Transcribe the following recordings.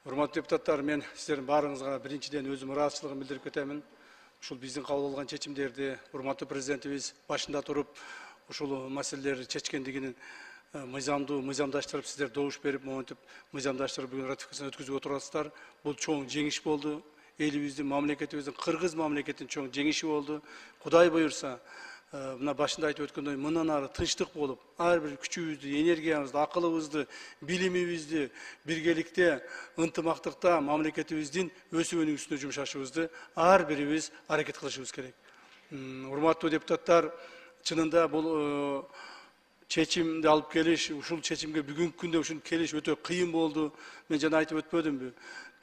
Урматтуу депутаттар, мен сіздердің барыңызға біріншіден өзім ыраазычылыгын билдирип кетемин. Ушул биздин кабыл алган чечимдерди урматтуу президентибиз башында туруп ушул маселелерди чечкендигин мыйзамдаштырып, сіздер добуш берип, монтип мыйзамдаштырып бүгүн ратификацияны өткүзүп отурасыздар. Бул чоң жеңиш болду. Элибиздин, мамлекетибиздин, Кыргыз мамлекетинин чоң жеңиши болду. Кудай буюрса, мына башында айтып өткөндөй, мындан ары тынчтык болуп, ар бир күчүбүздү, энергиябызды, акылыбызды, билимибизди биргеликте, ынтымактыкта мамлекетибиздин өсүүнүн үстүнө жумшашыбызды ар бирибиз аракет кылышыбыз керек. Урматтуу депутаттар, чынында бул чечимди алып келиш, ушул чечимге бүгүнкү күндө ушун келиш өтө кыйын болду. Мен жана айтып өтпөдүмбү?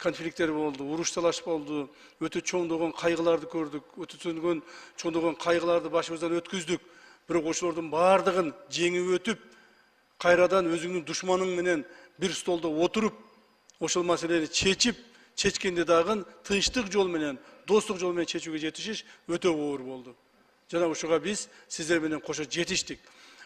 Конфликттер болду, уруш талаш болду, өтө чоңдогон кайгыларды көрдүк, өтө чоңдогон кайгыларды башыбыздан өткүздүк. Бирок ошолордун бардыгын жеңип өтүп, кайрадан өзүңдүн душманың менен бир столдо отуруп, ошол маселени чечкенде дагы тынчтык жол менен, достук жол менен чечүүгө жетишиш өтө оор болду. Жана ушуга биз сиздер менен кошо жетиштик.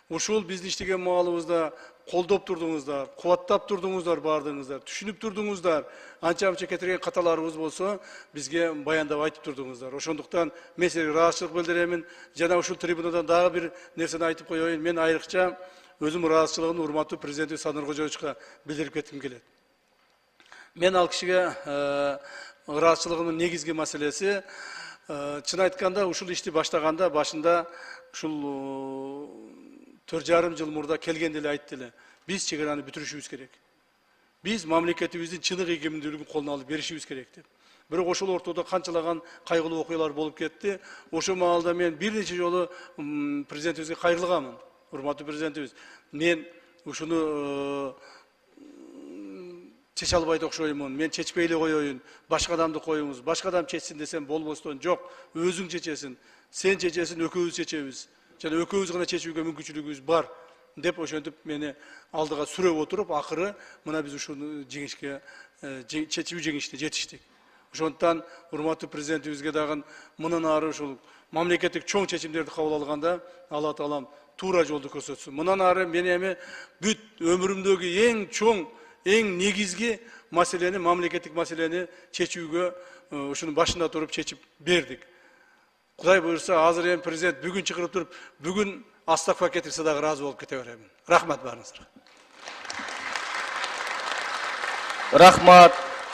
Ушул биздин иштеген маалыбызда колдоп турдуңуздар, кубаттап турдуңуздар бардыгыңыздар, түшүнүп турдуңуздар. Анча-мынча кетирген каталарыбыз болсо, бизге баяндап айтып турдуңуздар. Ошондуктан мен силерге ыраазычылык билдиремин. Жана ушул трибунадан дагы бир нерсени айтып коеюн. Мен айрыкча өзүм ыраазычылыгымды урматтуу президент Садыр Кожоевичке билдирип кетким келет. Мен ал кишиге ыраазычылыгымдын негизги маселеси, чын айтканда ушул ишти баштаганда башында ушул 4,5 жыл мурда келгенде эле айтты эле. Биз чек араны бүтүрүшүбүз керек. Биз мамлекетибиздин чынык эгеминдүүлүгүн колуна алып беришибиз керек деп. Бирок ошол ортодо канчалаган кайгылуу окуялар болуп кетти. Ошол маалда мен бир нече жолу президентибизге кайрылганмын. Урматтуу президентибиз, мен ушуну чече албайт окшоймун. Мен чечпей эле коеюн. Башка адамды коюңуз. Башка адам чечсин десем болбостон, жок. Өзүң чечесиң. Сен чечесиң, экөөбүз чечебиз. Жана экөөбүз гана чечүүгө мүмкүнчүлүгүбүз бар деп ошентип мени алдыга сүрөп отуруп, акыры мына биз ушуну жеңишке чечүү жеңишине жетиштик. Ошондуктан урматтуу президентибизге дагы мындан ары ушул мамлекеттик чоң чечимдерди кабыл алганда Алла Таалам туура жолду көрсөтсүн. Мындан ары мен эми бүт өмүрүмдөгү эң чоң, эң негизги маселени, мамлекеттик маселени чечүүгө ушунун башында туруп чечип бердик. Кудай буюрса, азыр эми президент бүгүн чыгарып туруп, бүгүн астакка кетирсе дагы ыраазы болуп кете беремин. Рахмат баарыңыздарга. Рахмат.